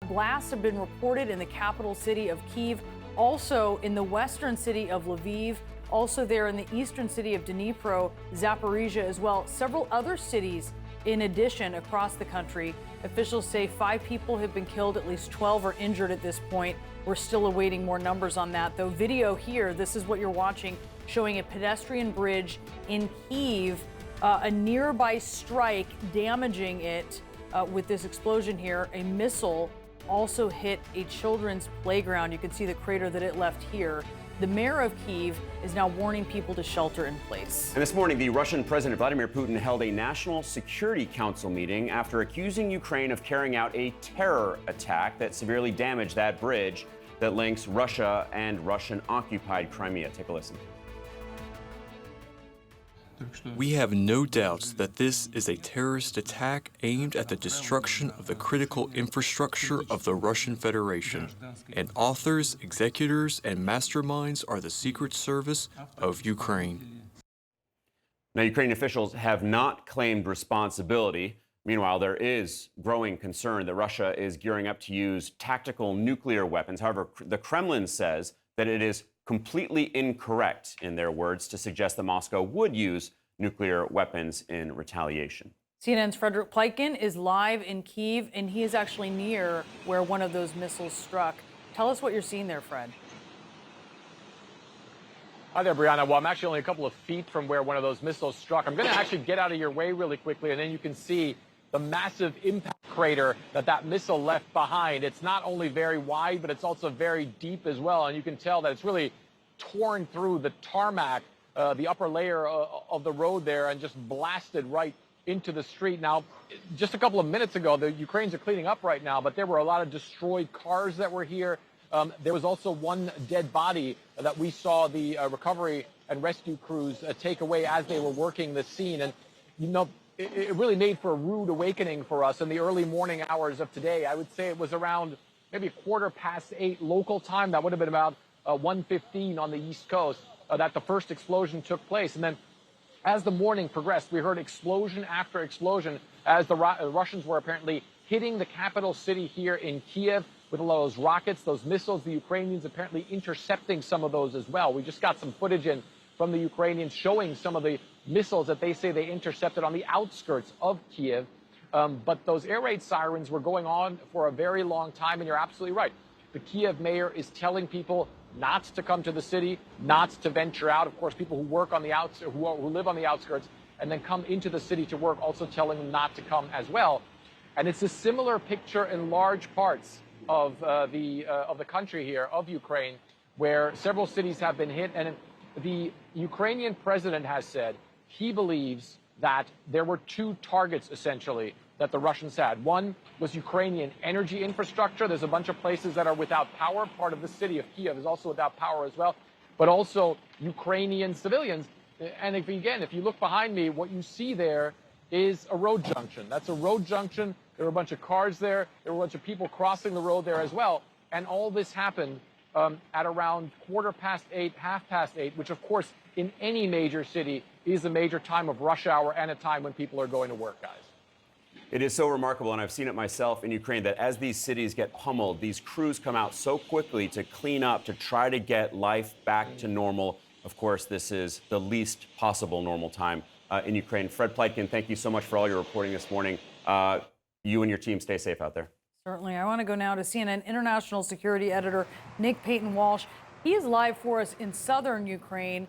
Blasts have been reported in the capital city of Kyiv, also in the western city of Lviv, also there in the eastern city of Dnipro, Zaporizhia as well. Several other cities in addition across the country. Officials say 5 people have been killed, at least 12 are injured at this point. We're still awaiting more numbers on that, though. Video here, this is what you're watching, showing a pedestrian bridge in Kyiv, a nearby strike damaging it with this explosion here. A missile also hit a children's playground. You can see the crater that it left here. The mayor of Kyiv is now warning people to shelter in place. And this morning, the Russian President Vladimir Putin held a National Security Council meeting after accusing Ukraine of carrying out a terror attack that severely damaged that bridge that links Russia and Russian-occupied Crimea. Take a listen. We have no doubts that this is a terrorist attack aimed at the destruction of the critical infrastructure of the Russian Federation. And authors, executors, and masterminds are the Secret Service of Ukraine. Now, Ukrainian officials have not claimed responsibility. Meanwhile, there is growing concern that Russia is gearing up to use tactical nuclear weapons. However, the Kremlin says that it is completely incorrect, in their words, to suggest that Moscow would use nuclear weapons in retaliation. CNN's Frederick Pleitgen is live in Kyiv, and he is actually near where one of those missiles struck. Tell us what you're seeing there, Fred. Hi there, Brianna. Well, I'm actually only a couple of feet from where one of those missiles struck. I'm going to actually get out of your way really quickly, and then you can see the massive impact crater that missile left behind. It's not only very wide, but it's also very deep as well. And you can tell that it's really torn through the tarmac, the upper layer of the road there, and just blasted right into the street. Now, just a couple of minutes ago, the Ukrainians are cleaning up right now, but there were a lot of destroyed cars that were here. There was also one dead body that we saw the recovery and rescue crews take away as they were working the scene. And, you know, it really made for a rude awakening for us in the early morning hours of today. I would say it was around maybe 8:15 local time. That would have been about 1:15 on the East Coast that the first explosion took place. And then as the morning progressed, we heard explosion after explosion as the Russians were apparently hitting the capital city here in Kyiv with a lot of those rockets, those missiles. The Ukrainians apparently intercepting some of those as well. We just got some footage in from the Ukrainians showing some of the missiles that they say they intercepted on the outskirts of Kyiv. But those air raid sirens were going on for a very long time, and you're absolutely right. The Kyiv mayor is telling people not to come to the city, not to venture out. Of course, people who work on the who live on the outskirts and then come into the city to work, also telling them not to come as well. And it's a similar picture in large parts of the country here, of Ukraine, where several cities have been hit. And the Ukrainian president has said he believes that there were 2 targets, essentially, that the Russians had. One was Ukrainian energy infrastructure. There's a bunch of places that are without power. Part of the city of Kyiv is also without power as well, but also Ukrainian civilians. And if you look behind me, what you see there is a road junction. That's a road junction. There were a bunch of cars there. There were a bunch of people crossing the road there as well. And all this happened at around 8:15, 8:30, which, of course, in any major city is a major time of rush hour and a time when people are going to work, guys. It is so remarkable, and I've seen it myself in Ukraine, that as these cities get pummeled, these crews come out so quickly to clean up, to try to get life back to normal. Of course, this is the least possible normal time in Ukraine. Fred Pleitgen, thank you so much for all your reporting this morning. You and your team stay safe out there. Certainly. I want to go now to CNN international security editor Nick Paton-Walsh. He is live for us in southern Ukraine.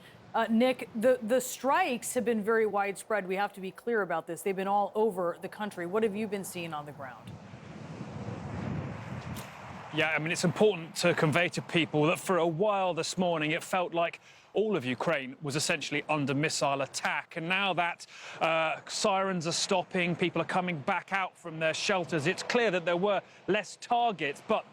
Nick, the strikes have been very widespread. We have to be clear about this. They've been all over the country. What have you been seeing on the ground? Yeah, I mean, it's important to convey to people that for a while this morning, it felt like all of Ukraine was essentially under missile attack. And now that sirens are stopping, people are coming back out from their shelters, it's clear that there were less targets. But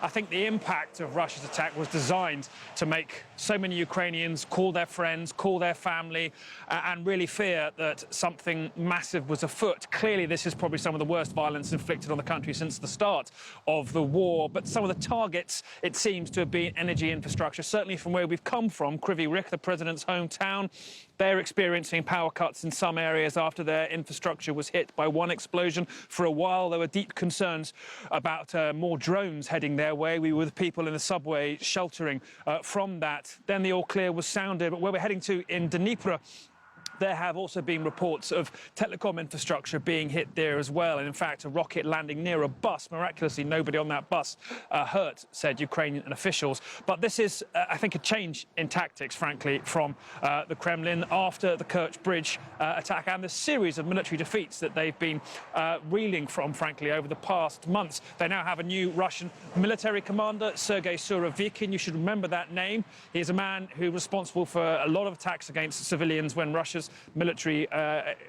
I think the impact of Russia's attack was designed to make so many Ukrainians call their friends, call their family, and really fear that something massive was afoot. Clearly, this is probably some of the worst violence inflicted on the country since the start of the war. But some of the targets, it seems to have been energy infrastructure, certainly from where we've come from, Kryvyi Zurich, the president's hometown. They're experiencing power cuts in some areas after their infrastructure was hit by one explosion. For a while, there were deep concerns about more drones heading their way. We were with people in the subway sheltering from that. Then the all clear was sounded. But where we're heading to in Dnipro, there have also been reports of telecom infrastructure being hit there as well. And in fact, a rocket landing near a bus. Miraculously, nobody on that bus hurt, said Ukrainian officials. But this is, I think, a change in tactics, frankly, from the Kremlin after the Kerch Bridge attack and the series of military defeats that they've been reeling from, frankly, over the past months. They now have a new Russian military commander, Sergei Surovikin. You should remember that name. He's a man who's responsible for a lot of attacks against civilians when Russia's military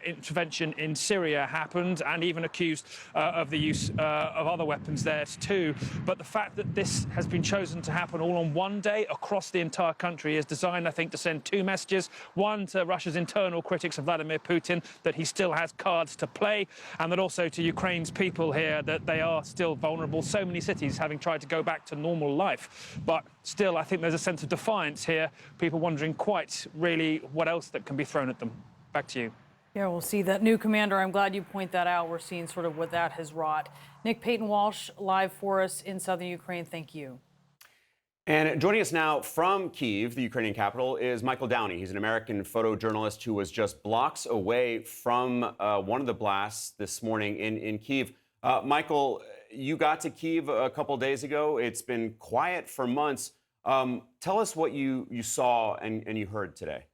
intervention in Syria happened, and even accused of the use of other weapons there too. But the fact that this has been chosen to happen all on one day across the entire country is designed, I think, to send two messages. One, to Russia's internal critics of Vladimir Putin, that he still has cards to play, and that also to Ukraine's people here, that they are still vulnerable. So many cities having tried to go back to normal life. But still, I think there's a sense of defiance here, people wondering quite really what else that can be thrown at them. Back to you. Yeah, we'll see that new commander. I'm glad you point that out. We're seeing sort of what that has wrought. Nick Payton-Walsh, live for us in southern Ukraine. Thank you. And joining us now from Kyiv, the Ukrainian capital, is Michael Downey. He's an American photojournalist who was just blocks away from one of the blasts this morning in Kyiv. Michael, you got to Kyiv a couple days ago. It's been quiet for months. Tell us what you saw and you heard today.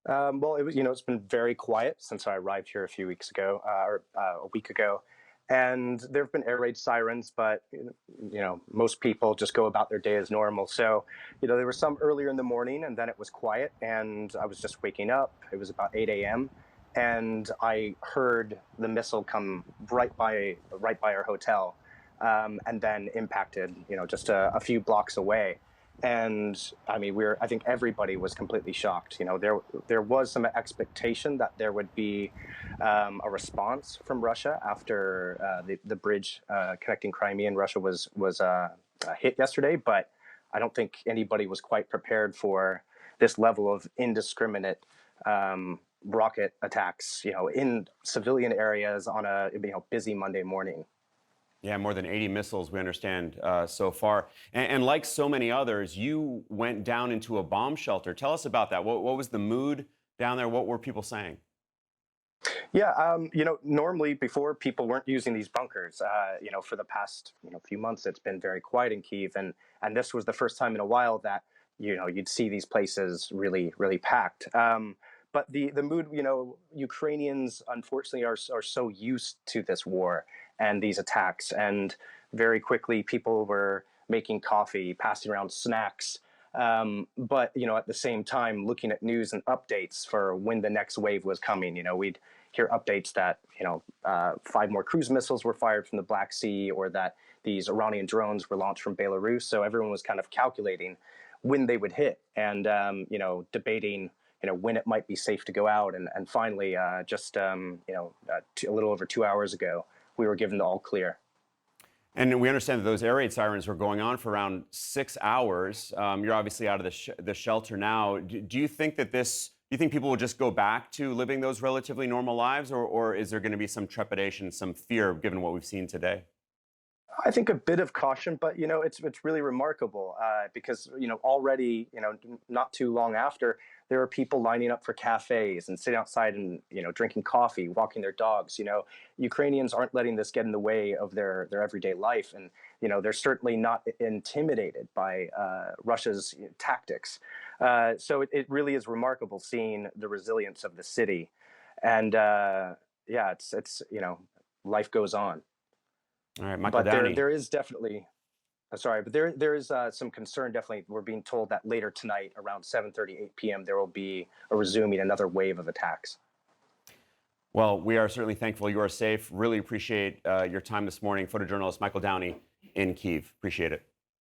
Well, it was, it's been very quiet since I arrived here a few weeks ago, or a week ago. And there have been air raid sirens, but, most people just go about their day as normal. So, there were some earlier in the morning, and then it was quiet, and I was just waking up. It was about 8 a.m., and I heard the missile come right by our hotel, and then impacted, just a few blocks away. And I mean, I think everybody was completely shocked. There was some expectation that there would be a response from Russia after the bridge connecting Crimea and Russia was hit yesterday. But I don't think anybody was quite prepared for this level of indiscriminate rocket attacks, in civilian areas on a busy Monday morning. Yeah, more than 80 missiles, we understand, so far. And like so many others, you went down into a bomb shelter. Tell us about that. What was the mood down there? What were people saying? Yeah, normally before people weren't using these bunkers. For the past few months, it's been very quiet in Kyiv, and this was the first time in a while that you'd see these places really, really packed. But the mood, Ukrainians unfortunately are so used to this war and these attacks, and very quickly people were making coffee, passing around snacks, but at the same time looking at news and updates for when the next wave was coming. We'd hear updates that 5 more cruise missiles were fired from the Black Sea, or that these Iranian drones were launched from Belarus. So everyone was kind of calculating when they would hit, and debating when it might be safe to go out. And finally, a little over 2 hours ago, we were given the all clear. And we understand that those air raid sirens were going on for around 6 hours. You're obviously out of the shelter now. Do you think that do you think people will just go back to living those relatively normal lives, or is there going to be some trepidation, some fear, given what we've seen today? I think a bit of caution, but it's really remarkable because already not too long after, there are people lining up for cafes and sitting outside and drinking coffee, walking their dogs. Ukrainians aren't letting this get in the way of their everyday life, and they're certainly not intimidated by Russia's tactics. So it really is remarkable seeing the resilience of the city, and it's life goes on. All right, Michael But Downey. there is definitely, there is some concern. Definitely, we're being told that later tonight, around 7:30, 8 p.m., there will be resuming another wave of attacks. Well, we are certainly thankful you are safe. Really appreciate your time this morning. Photojournalist Michael Downey in Kyiv. Appreciate it.